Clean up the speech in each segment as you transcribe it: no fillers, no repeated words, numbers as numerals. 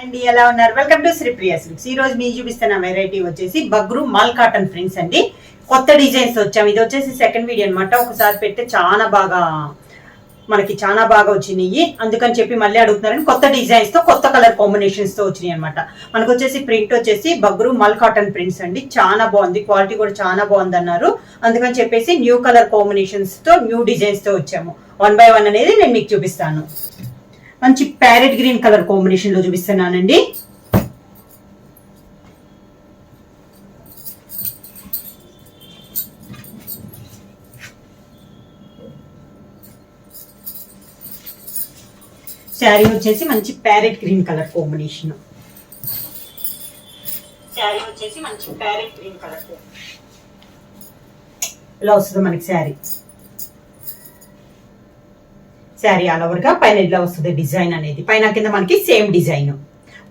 అండి ఎలా ఉన్నారు? Welcome to Sri Priya silks. ఈ రోజు మీకు చూపిస్తున్న వెరైటీ వచ్చేసి బగ్రు మల్ కాటన్ ప్రింట్స్ అండి. కొత్త డిజైన్స్ వచ్చాము. ఇది వచ్చేసి సెకండ్ వీడియో అనమాట. ఒకసారి పెడితే చాలా బాగా వచ్చినాయి. అందుకని చెప్పి మళ్ళీ అడుగుతున్నారని కొత్త డిజైన్స్ తో కొత్త కలర్ కాంబినేషన్స్ తో వచ్చినాయి అనమాట. మనకు వచ్చేసి ప్రింట్ వచ్చేసి బగ్రు మల్ కాటన్ ప్రింట్స్ అండి. చాలా బాగుంది, క్వాలిటీ కూడా చాలా బాగుంది అన్నారు. అందుకని చెప్పేసి న్యూ కలర్ కాంబినేషన్స్ తో న్యూ డిజైన్స్ తో వచ్చాము. 1 by 1 అనేది నేను మీకు చూపిస్తాను. మంచి ప్యారెట్ గ్రీన్ కలర్ కాంబినేషన్ లో చూపిస్తున్నానండి. శారీ వచ్చేసి మంచి parrot green colour combination. Sari వచ్చేసి మంచి ప్యారెట్ గ్రీన్ కలర్ ఇలా వస్తుంది మనకి శారీ. శారీ ఆల్ ఓవర్ గా పైన ఇలా వస్తుంది డిజైన్ అనేది. పైన కింద మనకి సేమ్ డిజైన్.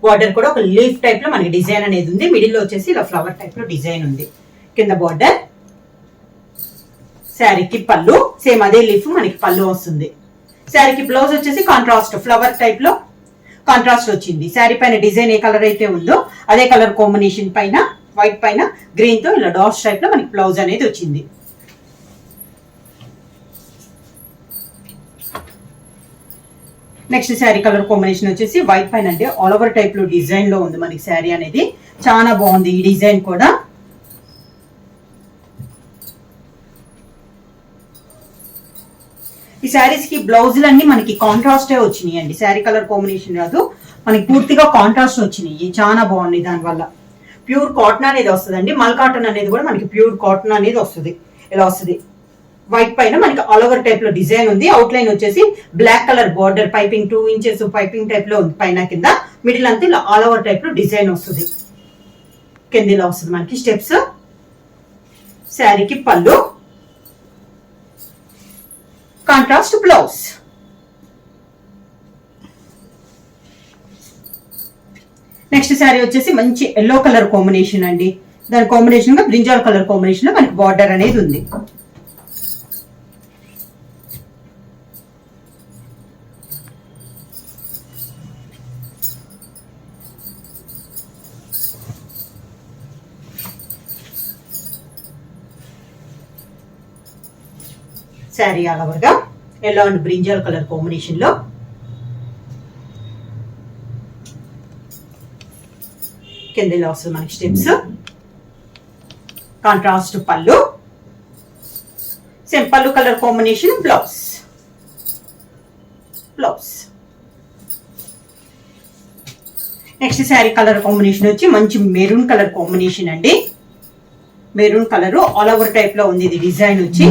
బార్డర్ కూడా ఒక లీఫ్ టైప్ లో మనకి డిజైన్ అనేది ఉంది. మిడిల్ లో వచ్చేసి ఇలా ఫ్లవర్ టైప్ లో డిజైన్ ఉంది. కింద బార్డర్. శారీకి పళ్ళు సేమ్ అదే లీఫ్ మనకి పళ్ళు వస్తుంది. శారీకి బ్లౌజ్ వచ్చేసి కాంట్రాస్ట్ ఫ్లవర్ టైప్ లో కాంట్రాస్ట్ వచ్చింది. శారీ పైన డిజైన్ ఏ కలర్ అయితే ఉందో అదే కలర్ కాంబినేషన్ పైన వైట్ పైన గ్రీన్ తో ఇలా డాట్స్ టైప్ లో మనకి బ్లౌజ్ అనేది వచ్చింది. నెక్స్ట్ శారీ కలర్ కాంబినేషన్ వచ్చేసి వైట్ పైన అంటే ఆల్ ఓవర్ టైప్ లో డిజైన్ లో ఉంది మనకి శారీ అనేది. చాలా బాగుంది ఈ డిజైన్ కూడా. ఈ శారీస్ కి బ్లౌజులన్నీ మనకి కాంట్రాస్టే వచ్చినాయి అండి. శారీ కలర్ కాంబినేషన్ రాదు, మనకి పూర్తిగా కాంట్రాస్ట్ వచ్చినాయి. చాలా బాగున్నాయి. దానివల్ల ప్యూర్ కాటన్ అనేది వస్తుందండి. మల్ కాటన్ అనేది కూడా మనకి ప్యూర్ కాటన్ అనేది వస్తుంది. ఇలా వస్తుంది. వైట్ పైన మనకి ఆల్ ఓవర్ టైప్ లో డిజైన్ ఉంది. అవుట్ లైన్ వచ్చేసి black colour border piping 2 inches piping type లో ఉంది. పైన కింద మిడిల్ అంతా ఇలా ఆల్ ఓవర్ టైప్ లో డిజైన్ వస్తుంది. కింద ఇలా వస్తుంది మనకి స్టెప్స్. శారీకి పళ్ళు, కాంట్రాస్ట్ బ్లౌజ్. నెక్స్ట్ శారీ వచ్చేసి మంచి ఎల్లో కలర్ కాంబినేషన్ అండి. దాని కాంబినేషన్ గా బ్రింజాల్ కలర్ కాంబినేషన్ లో మనకి బార్డర్ అనేది ఉంది. శారీ ఆల్ ఓవర్ గా yellow and brinjal colour combination లో కింద ఇలా వస్తుంది మనకి స్టెప్స్. కాంట్రాస్ట్ పళ్ళు, సేమ్ పళ్ళు colour combination blouse. Next sari colour combination వచ్చి మంచి మెరూన్ కలర్ కాంబినేషన్ అండి. Maroon colour all over type లో ఉంది. ఇది డిజైన్ వచ్చి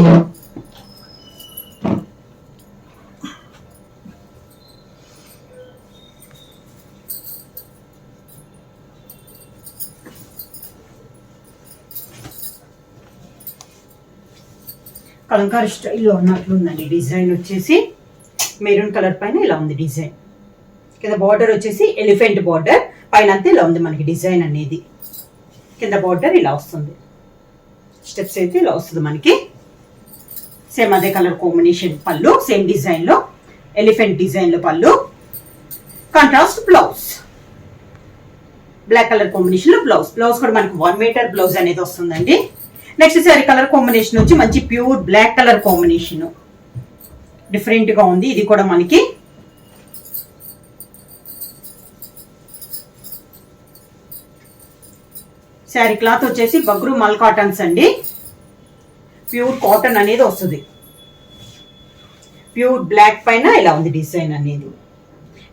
కలంకారీ స్టైల్లో ఉన్నట్లుందండి. డిజైన్ వచ్చేసి మెరూన్ కలర్ పైన ఇలా ఉంది డిజైన్. కింద బార్డర్ వచ్చేసి ఎలిఫెంట్ బార్డర్ పైన అంతా ఇలా ఉంది మనకి డిజైన్ అనేది. కింద బార్డర్ ఇలా వస్తుంది. స్టెప్స్ అయితే ఇలా వస్తుంది మనకి. సేమ్ అదే కలర్ కాంబినేషన్ పళ్ళు, సేమ్ డిజైన్ లో ఎలిఫెంట్ డిజైన్ లో పళ్ళు. Contrast blouse, black colour combination లో బ్లౌజ్. బ్లౌజ్ కూడా మనకి 1 మీటర్ బ్లౌజ్ అనేది వస్తుందండి. నెక్స్ట్ శారీ కలర్ కాంబినేషన్ వచ్చి మంచి pure black colour combination. Different గా ఉంది ఇది కూడా మనకి. శారీ క్లాత్ వచ్చేసి బగ్రు మల్ కాటన్స్ అండి. ప్యూర్ కాటన్ అనేది వస్తుంది. ప్యూర్ బ్లాక్ పైన ఇలా ఉంది డిజైన్ అనేది.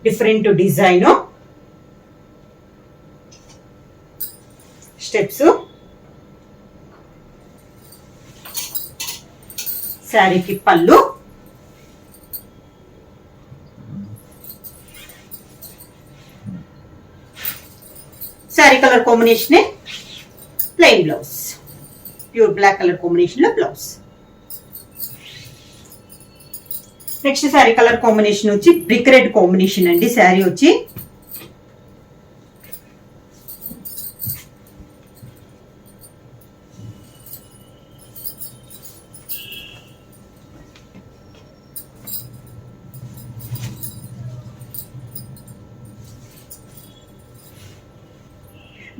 Different design. స్టెప్స్. శారీకి పళ్ళు, sari colour combination plain blouse. Pure black colour combination లో blouse. Next sari colour combination వచ్చి బ్రిక్ రెడ్ కాంబినేషన్ అండి. శారీ వచ్చి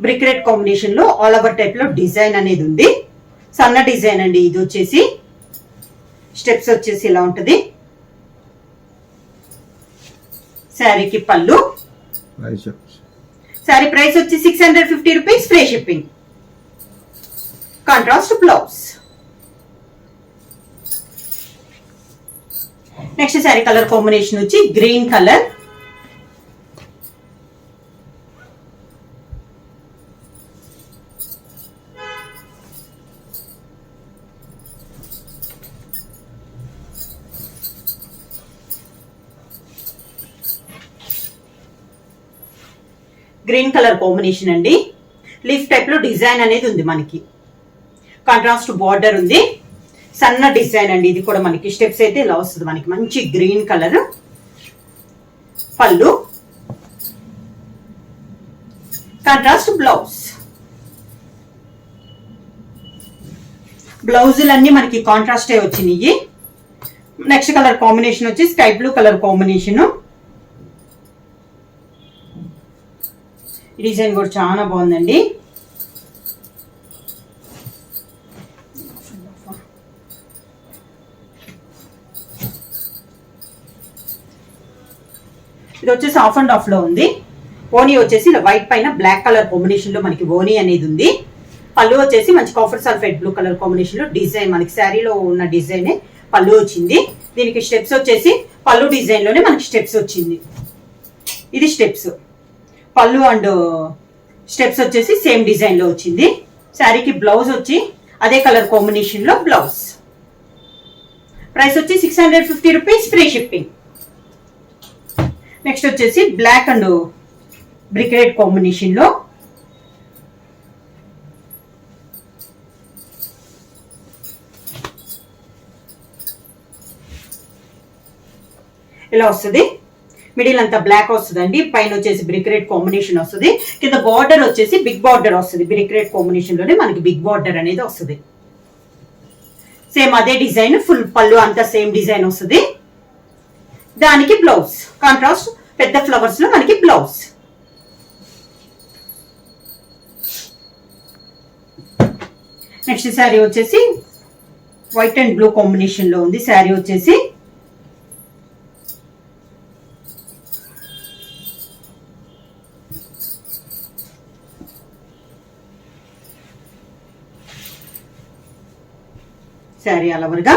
బ్రిక్ రెడ్ కాంబినేషన్ లో ఆల్ ఓవర్ టైప్ లో డిజైన్ అనేది ఉంది. సన్న డిజైన్ అండి. ఇది వచ్చేసి స్టెప్స్ వచ్చేసి ఇలా ఉంటుంది. శారీకి పళ్ళు. శారీ ప్రైస్ వచ్చి 650 rupees, free shipping. Contrast blouse. Next sari colour combination వచ్చి green colour. Green colour combination అండి. లీఫ్ టైప్ లో డిజైన్ అనేది ఉంది మనకి. కాంట్రాస్ట్ బార్డర్ ఉంది. సన్న డిజైన్ అండి. ఇది కూడా మనకి స్టెప్స్ అయితే ఇలా వస్తుంది మనకి. మంచి గ్రీన్ కలర్. పళ్ళు. Contrast blouse. బ్లౌజులన్నీ మనకి కాంట్రాస్టే వచ్చినాయి. నెక్స్ట్ కలర్ కాంబినేషన్ వచ్చి sky blue colour combination. Design కూడా చాలా బాగుందండి. ఇది వచ్చేసి ఆఫ్ అండ్ ఆఫ్ లో ఉంది. ఓనీ వచ్చేసి వైట్ పైన బ్లాక్ కలర్ కాంబినేషన్ లో మనకి ఓనీ అనేది ఉంది. పళ్ళు వచ్చేసి మంచి copper sulphate blue colour combination లో డిజైన్ మనకి శారీలో ఉన్న డిజైన్ పళ్ళు వచ్చింది. దీనికి స్టెప్స్ వచ్చేసి పళ్ళు డిజైన్ లోనే మనకి స్టెప్స్ వచ్చింది. ఇది స్టెప్స్. పళ్ళు అండ్ స్టెప్స్ వచ్చేసి సేమ్ డిజైన్ లో వచ్చింది. శారీకి బ్లౌజ్ వచ్చి అదే కలర్ కాంబినేషన్ లో బ్లౌజ్. ప్రైస్ వచ్చి 650 రూపీస్, ఫ్రీ షిప్పింగ్. నెక్స్ట్ వచ్చేసి black and brick red combination లో ఇలా వస్తుంది. మిడిల్ అంతా బ్లాక్ వస్తుందండి. పైన వచ్చేసి బ్రిక్ రెడ్ కాంబినేషన్ వస్తుంది. కింద బార్డర్ వచ్చేసి బిగ్ బార్డర్ వస్తుంది. బ్రిక్ రెడ్ కాంబినేషన్ లోనే మనకి బిగ్ బార్డర్ అనేది వస్తుంది. సేమ్ అదే డిజైన్. ఫుల్ పళ్ళు అంతా సేమ్ డిజైన్ వస్తుంది. దానికి బ్లౌజ్ కాంట్రాస్ట్ పెద్ద ఫ్లవర్స్ లో మనకి బ్లౌజ్. నెక్స్ట్ శారీ వచ్చేసి వైట్ అండ్ బ్లూ కాంబినేషన్ లో ఉంది. శారీ వచ్చేసి శారీ అలవర్గా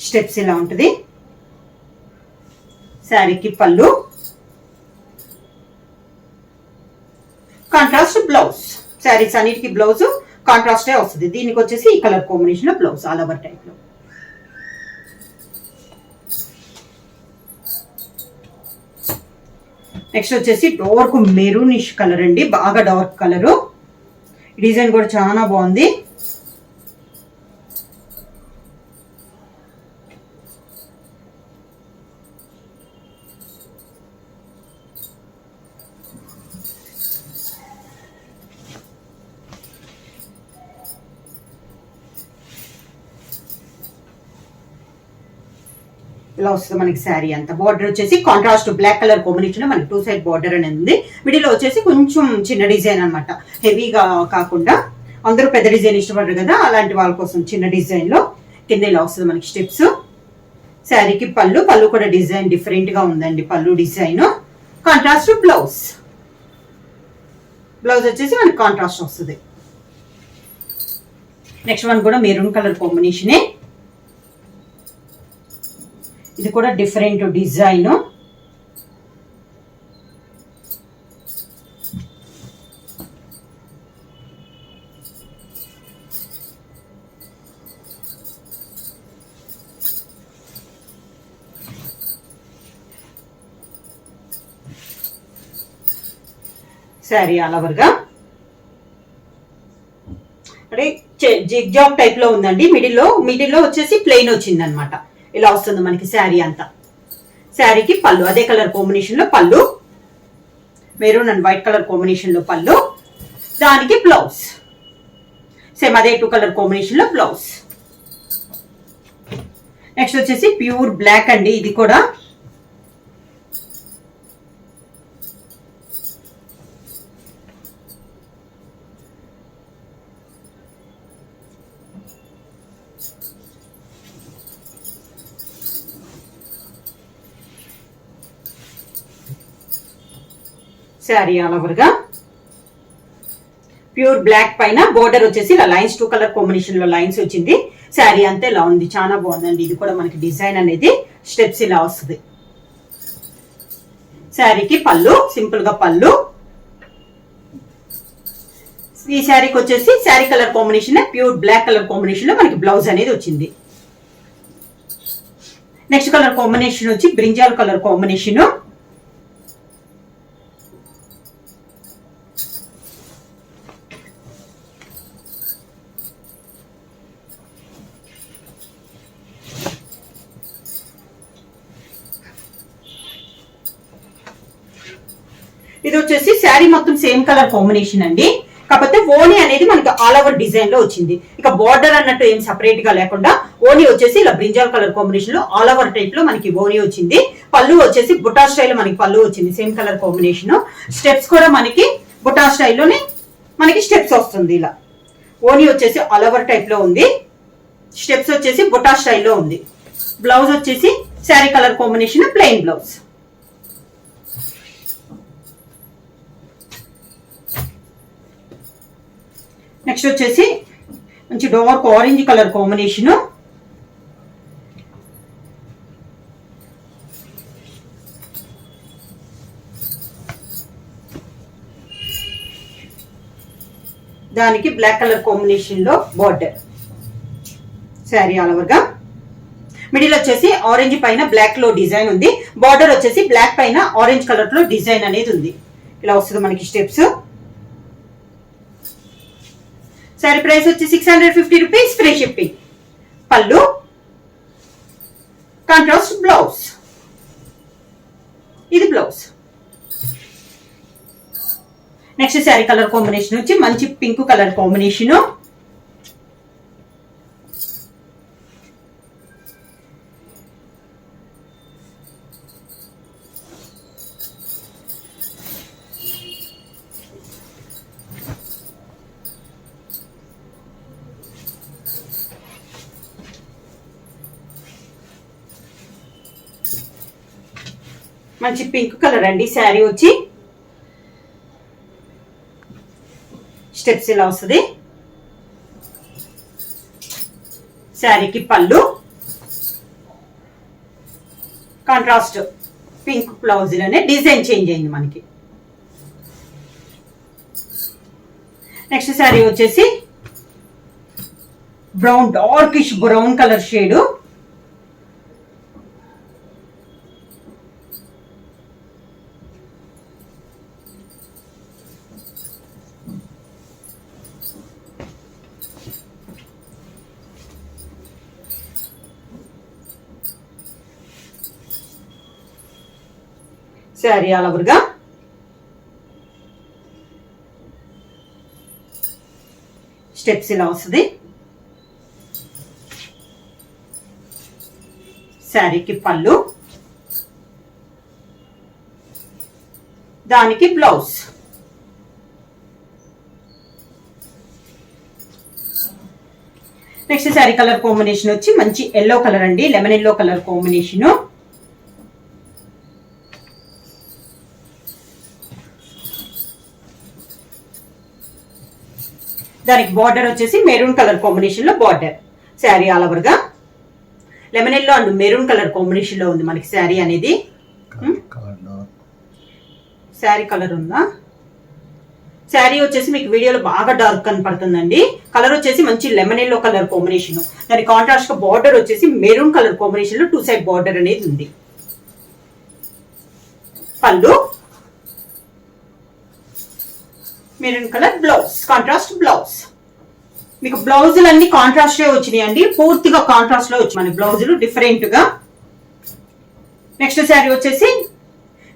స్టెప్స్ ఇలా ఉంటుంది. శారీకి పళ్ళు. Contrast blouse. శారీస్ అన్నిటికి బ్లౌజ్ కాంట్రాస్టే వస్తుంది. దీనికి వచ్చేసి ఈ కలర్ కాంబినేషన్ లో బ్లౌజ్ ఆల్ ఓవర్ టైప్ లో. నెక్స్ట్ వచ్చేసి డార్క్ మెరూనిష్ కలర్ అండి. బాగా డార్క్ కలరు. డిజైన్ కూడా చాలా బాగుంది. ఇలా వస్తుంది మనకి శారీ అంతా. బార్డర్ వచ్చేసి కాంట్రాస్ట్ బ్లాక్ కలర్ కాంబినేషన్ మనకి 2 సైడ్ బార్డర్ అనేది ఉంది. మిడిల్ వచ్చేసి కొంచెం చిన్న డిజైన్ అనమాట. హెవీగా కాకుండా అందరూ పెద్ద డిజైన్ ఇష్టపడరు కదా, అలాంటి వాళ్ళ కోసం చిన్న డిజైన్ లో కింద ఇలా వస్తుంది మనకి స్టెప్స్. శారీకి పళ్ళు. పళ్ళు కూడా డిజైన్ డిఫరెంట్ గా ఉందండి. పళ్ళు డిజైన్. Contrast blouse. బ్లౌజ్ వచ్చేసి మనకి కాంట్రాస్ట్ వస్తుంది. నెక్స్ట్ వన్ కూడా మెరూన్ కలర్ కాంబినేషనే. ఇది కూడా డిఫరెంట్ డిజైన్. శారీ ఆల్ ఓవర్గా అంటే జిగ్జాగ్ టైప్ లో ఉందండి. మిడిల్లో వచ్చేసి ప్లెయిన్ వచ్చింది అనమాట. ఇలా వస్తుంది మనకి శారీ అంతా. శారీకి పళ్ళు అదే కలర్ కాంబినేషన్ లో పళ్ళు. Maroon and white colour combination లో పళ్ళు. దానికి బ్లౌజ్ సేమ్ అదే 2 కలర్ కాంబినేషన్ లో బ్లౌజ్. నెక్స్ట్ వచ్చేసి ప్యూర్ బ్లాక్ అండి. ఇది కూడా శారీ ఆల్ ఓవర్ గా ప్యూర్ బ్లాక్ పైన బోర్డర్ వచ్చేసి ఇలా లైన్స్ 2 కలర్ కాంబినేషన్ లో లైన్స్ వచ్చింది. శారీ అంతే ఇలా ఉంది, చాలా బాగుందండి. ఇది కూడా మనకి డిజైన్ అనేది స్టెప్స్ ఇలా వస్తుంది. శారీకి పళ్ళు సింపుల్ గా పళ్ళు. ఈ శారీకి వచ్చేసి sari colour combination pure black colour combination లో మనకి బ్లౌజ్ అనేది వచ్చింది. నెక్స్ట్ కలర్ కాంబినేషన్ వచ్చి బ్రింజాల్ కలర్ కాంబినేషన్. ఇది వచ్చేసి శారీ మొత్తం సేమ్ కలర్ కాంబినేషన్ అండి, కాకపోతే ఓని అనేది మనకి ఆల్ ఓవర్ డిజైన్ లో వచ్చింది. ఇక బార్డర్ అన్నట్టు ఏం సెపరేట్ గా లేకుండా ఓని వచ్చేసి ఇలా బ్రింజాల్ కలర్ కాంబినేషన్ లో ఆల్ ఓవర్ టైప్ లో మనకి ఓని వచ్చింది. పళ్ళు వచ్చేసి బుటా స్టైల్ మనకి పళ్ళు వచ్చింది, సేమ్ కలర్ కాంబినేషన్. స్టెప్స్ కూడా మనకి బుటా స్టైల్లోనే మనకి స్టెప్స్ వస్తుంది. ఇలా ఓని వచ్చేసి ఆల్ ఓవర్ టైప్ లో ఉంది, స్టెప్స్ వచ్చేసి బుటా స్టైల్లో ఉంది. బ్లౌజ్ వచ్చేసి sari colour combination plain blouse. Next వచ్చేసి మంచి డార్క్ ఆరెంజ్ కలర్ కాంబినేషన్. దానికి బ్లాక్ కలర్ కాంబినేషన్ లో బార్డర్. శారీ ఆల్ ఓవర్ గా మిడిల్ వచ్చేసి ఆరెంజ్ పైన బ్లాక్ లో డిజైన్ ఉంది. బార్డర్ వచ్చేసి బ్లాక్ పైన ఆరెంజ్ కలర్ లో డిజైన్ అనేది ఉంది. ఇలా వస్తుంది మనకి స్టెప్స్. శారీ ప్రైస్ వచ్చి 650 రూపీస్, ఫ్రీ షిప్పింగ్. పళ్ళు కాంట్రాస్ట్ బ్లౌజ్. ఇది blouse. Next sari colour combination వచ్చి మంచి పింక్ కలర్ కాంబినేషన్. మంచి పింక్ కలర్ అండి. శారీ వచ్చి స్టెప్స్ ఇలా వస్తుంది. శారీకి పళ్ళు కాంట్రాస్ట్ పింక్ బ్లౌజ్ లోనే డిజైన్ చేంజ్ అయింది మనకి. నెక్స్ట్ శారీ వచ్చేసి brown darkish brown colour shade. Sari all over గా స్టెప్స్ ఇలా వస్తుంది. శారీకి పళ్ళు, దానికి blouse. Next sari colour combination వచ్చి మంచి ఎల్లో కలర్ అండి, లెమన్ ఎల్లో కలర్ కాంబినేషన్. దానికి బార్డర్ వచ్చేసి మెరూన్ కలర్ కాంబినేషన్ లో బార్డర్. శారీ ఆల్ ఓవర్ గా lemon yellow and maroon colour combination లో ఉంది మనకి శారీ అనేది. శారీ కలర్ ఉందా? శారీ వచ్చేసి మీకు వీడియోలో బాగా డార్క్ కనపడుతుందండి. కలర్ వచ్చేసి మంచి లెమన్ ఎల్లో కలర్ కాంబినేషన్. దాని కాంట్రాస్ట్ గా బార్డర్ వచ్చేసి మెరూన్ కలర్ కాంబినేషన్ లో 2 సైడ్ బార్డర్ అనేది ఉంది. పళ్ళు maroon colour blouse, contrast blouse. మీకు బ్లౌజులు అన్ని కాంట్రాస్ట్ వచ్చినాయి అండి, పూర్తిగా కాంట్రాస్ట్ లో వచ్చి మన బ్లౌజులు డిఫరెంట్ గా. నెక్స్ట్ శారీ వచ్చేసి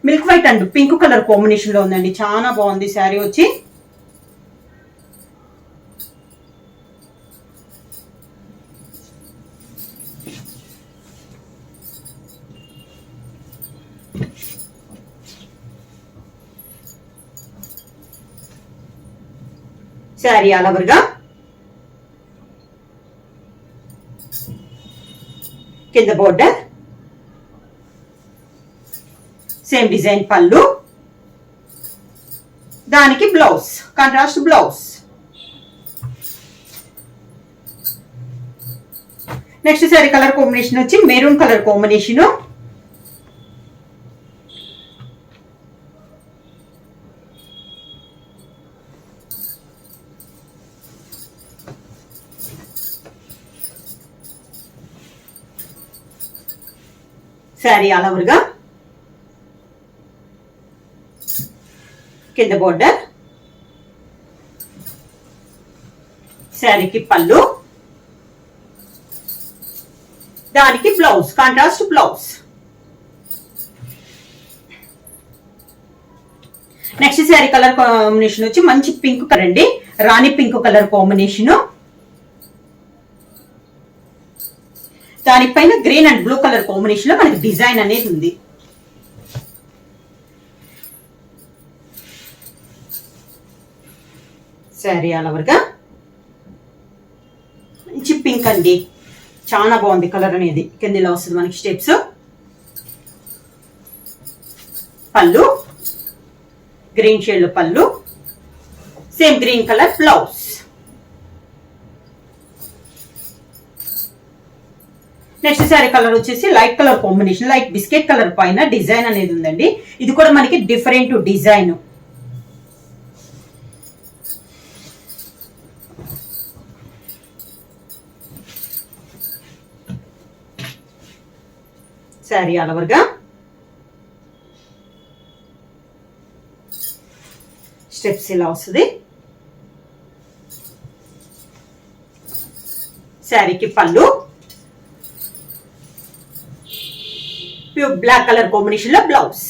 milk white and pink colour combination లో ఉందండి, చాలా బాగుంది శారీ వచ్చి. శారీ ఆల్ ఓవర్ గా కింద బోర్డర్, సేమ్ డిజైన్ పళ్ళు, దానికి blouse, contrast blouse. Next sari colour combination వచ్చి maroon colour combination. Sari all over గా కింద బోర్డర్, శారీకి పళ్ళు, దానికి blouse, contrast blouse. Next sari colour combination వచ్చి మంచి పింక్ కలర్ అండి, రాణి పింక్ కలర్ కాంబినేషన్. దానిపైన green and blue colour combination లో మనకి డిజైన్ అనేది ఉంది. శారీ ఆల్ ఓవర్ గా మంచి పింక్ అండి, చాలా బాగుంది కలర్ అనేది. కింద ఇలా వస్తుంది మనకి స్టెప్స్. పళ్ళు గ్రీన్ షేడ్ లో పళ్ళు, same green colour blouse. Next sari colour వచ్చేసి light colour combination, light biscuit colour పైన డిజైన్ అనేది ఉందండి. ఇది కూడా మనకి different design. Sari all over గా స్టెప్స్ ఇలా వస్తుంది. శారీకి పళ్ళు, ప్యూర్ బ్లాక్ కలర్ కాంబినేషన్ లో బ్లౌజ్.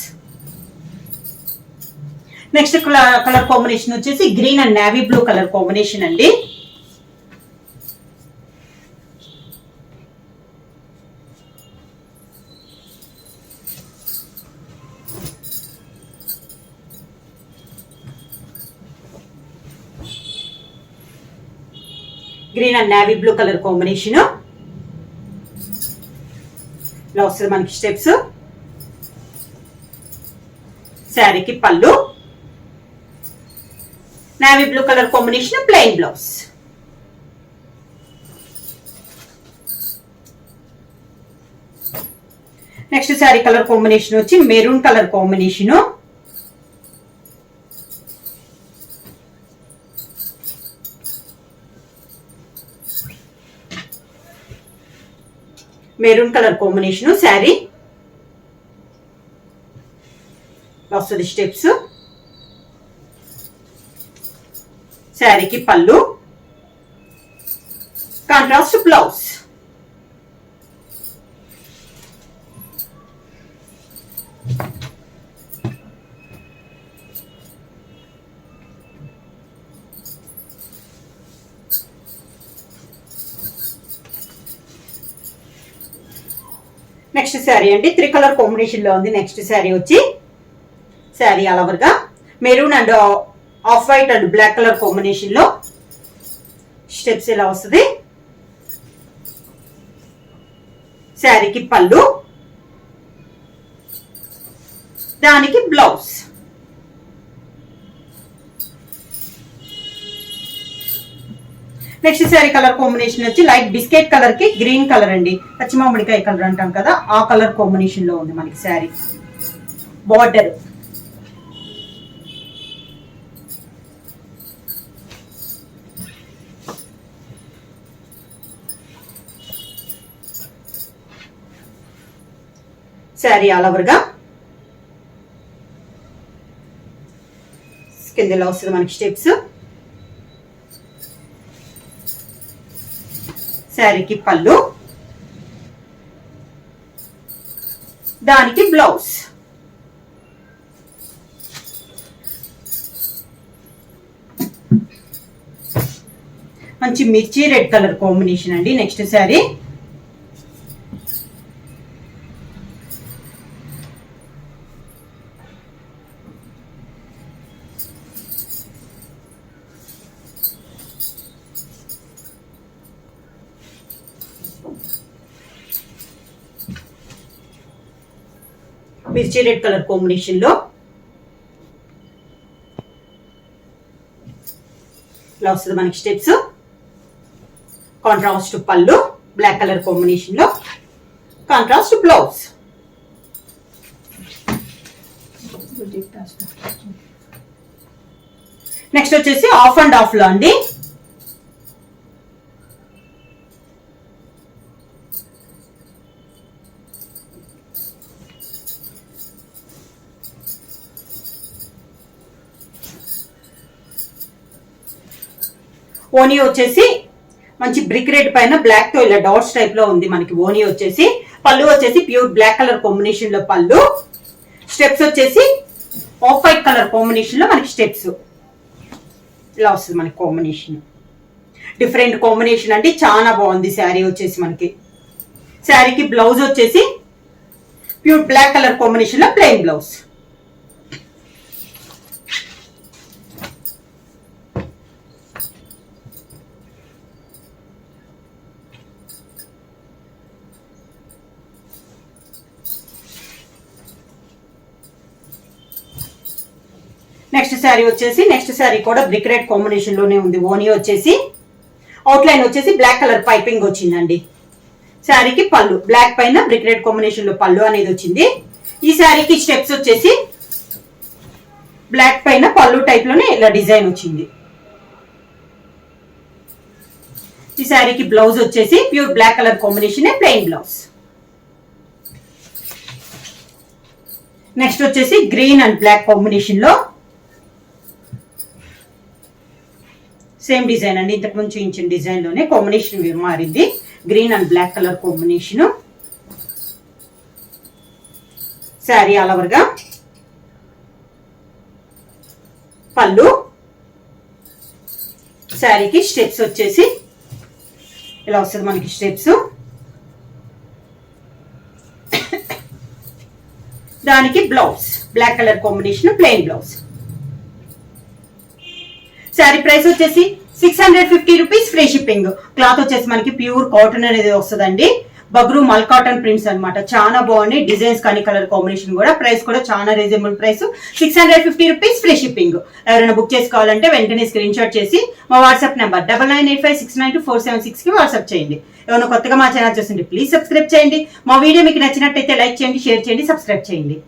నెక్స్ట్ కలర్ కాంబినేషన్ వచ్చేసి green and navy blue colour combination అండి. Green and navy blue colour combination. ఇలా వస్తుంది మనకి స్టెప్స్. శారీకి పళ్ళు, navy blue colour combination plain blouse. Next sari colour combination వచ్చి maroon colour combination. Maroon colour combination sari వస్తుంది steps. శారీకి పళ్ళు, కాంట్రాస్ట్ బ్లౌజ్. నెక్స్ట్ శారీ అండి 3 కలర్ కాంబినేషన్ లో ఉంది. నెక్స్ట్ శారీ వచ్చి శారీ ఆల్ ఓవర్ గా maroon and off white and black colour combination లో స్టెప్స్ ఇలా వస్తుంది. శారీకి పళ్ళు, దానికి blouse. Next sari colour combination వచ్చి లైట్ బిస్కెట్ కలర్ కి గ్రీన్ కలర్ అండి, పచ్చిమామిడికాయ కలర్ అంటాం కదా, ఆ కలర్ కాంబినేషన్ లో ఉంది మనకి sari. Border sari all over గా కిందలో వస్తుంది మనకి స్టెప్స్. శారీకి పళ్ళు, దానికి బ్లౌజ్. మంచి మిర్చి రెడ్ కలర్ కాంబినేషన్ అండి. నెక్స్ట్ శారీ మిర్చి రెడ్ కలర్ కాంబినేషన్ లో ఇలా వస్తుంది మనకి స్టెప్స్. కాంట్రాస్ట్ పళ్ళు బ్లాక్ కలర్ కాంబినేషన్ లో, కాంట్రాస్ట్ బ్లౌజ్. నెక్స్ట్ వచ్చేసి ఆఫ్ అండ్ ఆఫ్ లో అండి. ఓనీ వచ్చేసి మంచి బ్రిక్ రెడ్ పైన బ్లాక్ తో ఇలా డాట్స్ టైప్ లో ఉంది మనకి ఓనీ వచ్చేసి. పళ్ళు వచ్చేసి ప్యూర్ బ్లాక్ కలర్ కాంబినేషన్ లో పళ్ళు. స్టెప్స్ వచ్చేసి ఆఫ్ వైట్ కలర్ కాంబినేషన్ లో మనకి స్టెప్స్ ఇలా వస్తుంది మనకి కాంబినేషన్. డిఫరెంట్ కాంబినేషన్ అంటే చాలా బాగుంది శారీ వచ్చేసి మనకి. శారీకి బ్లౌజ్ వచ్చేసి ప్యూర్ బ్లాక్ కలర్ కాంబినేషన్ లో ప్లెయిన్ బ్లౌజ్. నెక్స్ట్ శారీ వచ్చేసి నెక్స్ట్ శారీ కూడా బ్రిక్ రెడ్ కాంబినేషన్ లోనే ఉంది. ఓనీ వచ్చేసి అవుట్ లైన్ వచ్చేసి బ్లాక్ కలర్ పైపింగ్ వచ్చిందండి. శారీకి పళ్ళు బ్లాక్ పైన బ్రిక్ రెడ్ కాంబినేషన్ లో పళ్ళు అనేది వచ్చింది. ఈ శారీకి స్టెప్స్ వచ్చేసి బ్లాక్ పైన పళ్ళు టైప్ లోనే ఇలా డిజైన్ వచ్చింది. ఈ శారీకి బ్లౌజ్ వచ్చేసి pure black colour combination plain blouse. Next వచ్చేసి గ్రీన్ అండ్ బ్లాక్ కాంబినేషన్ లో సేమ్ డిజైన్ అండి. ఇంతకు ముందు చూపించిన డిజైన్ లోనే కాంబినేషన్ మారింది. Green and black colour combination. Sari all over గా పళ్ళు. శారీకి స్టెప్స్ వచ్చేసి ఇలా వస్తుంది మనకి స్టెప్స్. దానికి blouse black colour combination plain blouse. Sari price వచ్చేసి 650 రూపీస్ ఫ్రీ షిప్పింగ్. క్లాత్ వచ్చేసి మనకి ప్యూర్ కాటన్ అనేది వస్తుందండి. బగ్రూ మల్ కాటన్ ప్రింట్స్ అనమాట. చాలా బాగున్నాయి డిజైన్స్ కానీ కలర్ కాంబినేషన్ కూడా. ప్రైస్ కూడా చాలా reasonable price 650 rupees free shipping. ఎవరైనా బుక్ చేసుకోవాలంటే వెంటనే స్క్రీన్ షాట్ చేసి మా వాట్సాప్ నెంబర్ 9985692476 కి వాట్సాప్ చేయండి. ఎవరైనా కొత్తగా మా ఛానల్ చూస్తుంటే ప్లీజ్ సబ్స్క్రైబ్ చేయండి. మా వీడియో మీకు నచ్చినట్టయితే లైక్ చేయండి, షేర్ చేయండి, సబ్స్క్రైబ్ చేయండి.